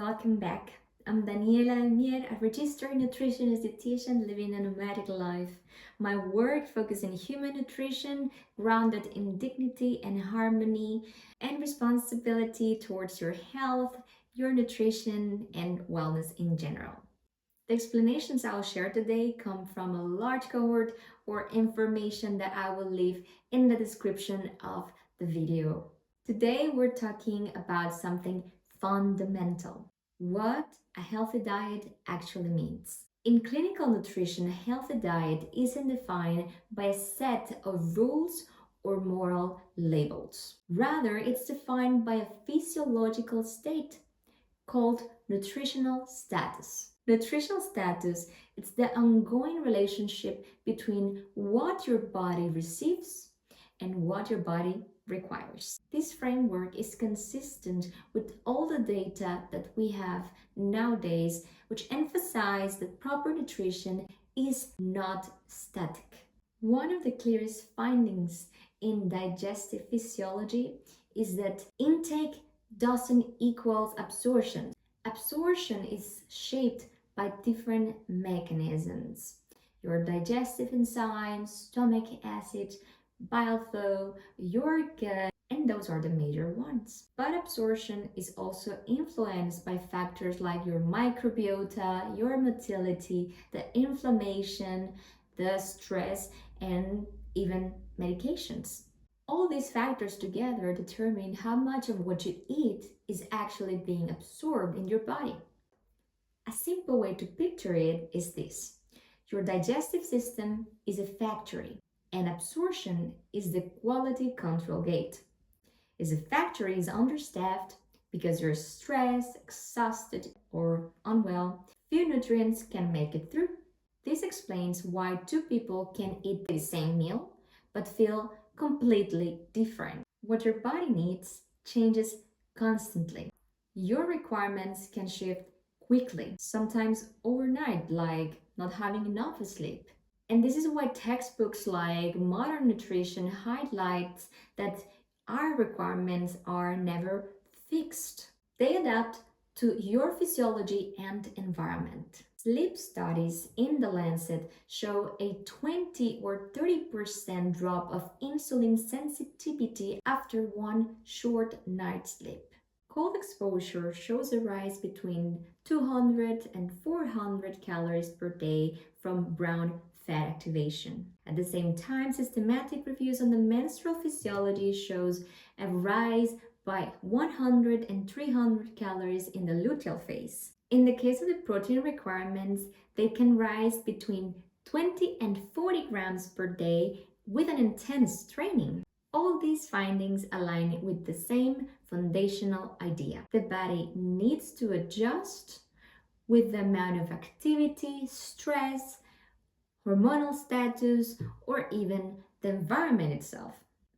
welcome back. I'm Daniela Mier, a registered nutritionist dietitian living a nomadic life. My work focuses in human nutrition, grounded in dignity and harmony, and responsibility towards your health, your nutrition, and wellness in general. The explanations I'll share today come from a large cohort or information that I will leave in the description of the video. Today we're talking about something fundamental: what a healthy diet actually means. In clinical nutrition, a healthy diet isn't defined by a set of rules or moral labels. Rather, it's defined by a physiological state called nutritional status. Nutritional status is the ongoing relationship between what your body receives and what your body requires. This framework is consistent with all the data that we have nowadays, which emphasize that proper nutrition is not static. One of the clearest findings in digestive physiology is that intake doesn't equal absorption. Absorption is shaped by different mechanisms: your digestive enzymes, stomach acid, bile flow, your gut, and those are the major ones. But absorption is also influenced by factors like your microbiota, your motility, the inflammation, the stress, and even medications. All these factors together determine how much of what you eat is actually being absorbed in your body. A simple way to picture it is this: your digestive system is a factory, and absorption is the quality control gate. If the factory is understaffed because you're stressed, exhausted, or unwell, few nutrients can make it through. This explains why two people can eat the same meal but feel completely different. What your body needs changes constantly. Your requirements can shift quickly, sometimes overnight, like not having enough sleep. And this is why textbooks like Modern Nutrition highlights that our requirements are never fixed. They adapt to your physiology and environment. Sleep studies in the Lancet show a 20 or 30% drop of insulin sensitivity after one short night's sleep. Cold exposure shows a rise between 200 and 400 calories per day from brown fat activation. At the same time, systematic reviews on the menstrual physiology shows a rise by 100 and 300 calories in the luteal phase. In the case of the protein requirements, they can rise between 20 and 40 grams per day with an intense training. All these findings align with the same foundational idea: the body needs to adjust with the amount of activity, stress, hormonal status, or even the environment itself.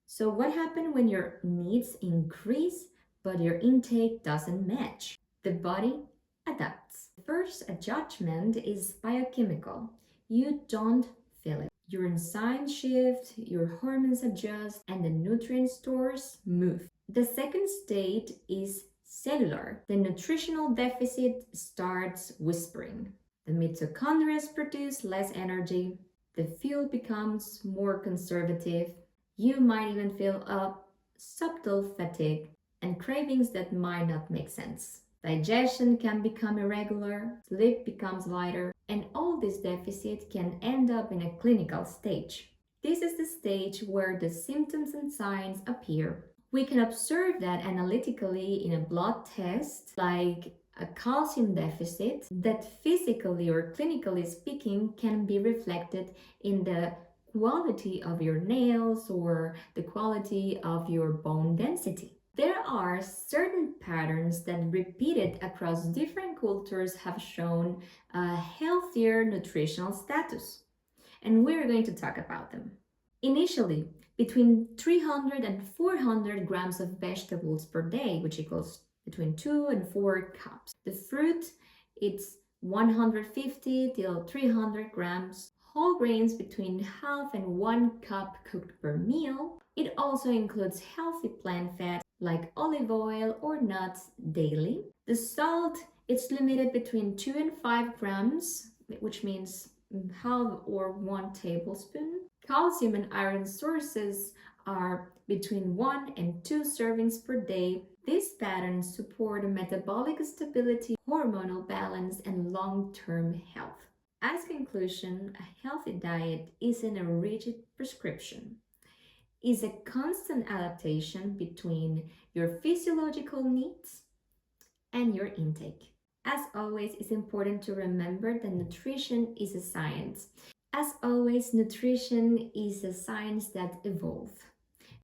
So what happens when your needs increase but your intake doesn't match? The body adapts. The first adjustment is biochemical. You don't feel it. Your enzymes shift, your hormones adjust, and the nutrient stores move. The second state is cellular. The nutritional deficit starts whispering. The mitochondria produce less energy. The fuel becomes more conservative. You might even feel a subtle fatigue and cravings that might not make sense. Digestion can become irregular, sleep becomes lighter, and all this deficit can end up in a clinical stage. This is the stage where the symptoms and signs appear. We can observe that analytically in a blood test, like a calcium deficit, that physically or clinically speaking can be reflected in the quality of your nails or the quality of your bone density. There are certain patterns that, repeated across different cultures, have shown a healthier nutritional status, and we're going to talk about them. Initially, between 300 and 400 grams of vegetables per day, which equals between 2 and 4 cups. The fruit, it's 150 till 300 grams. Whole grains between half and 1 cup cooked per meal. It also includes healthy plant fat like olive oil or nuts daily. The salt It's limited between 2 and 5 grams, which means half or 1 tablespoon. Calcium and iron sources are between 1 and 2 servings per day. These patterns support metabolic stability, hormonal balance, and long-term health. As conclusion, a healthy diet isn't a rigid prescription. It's a constant adaptation between your physiological needs and your intake. As always, it's important to remember that nutrition is a science. As always, nutrition is a science that evolves.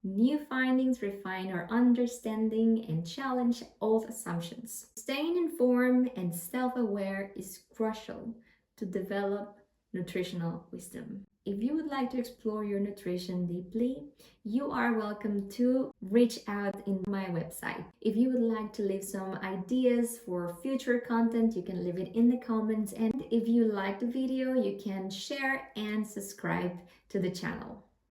New findings refine our understanding and challenge old assumptions. Staying informed and self-aware is crucial to develop nutritional wisdom. If you would like to explore your nutrition deeply, you are welcome to reach out in my website. If you would like to leave some ideas for future content, you can leave it in the comments. And if you like the video, you can share and subscribe to the channel.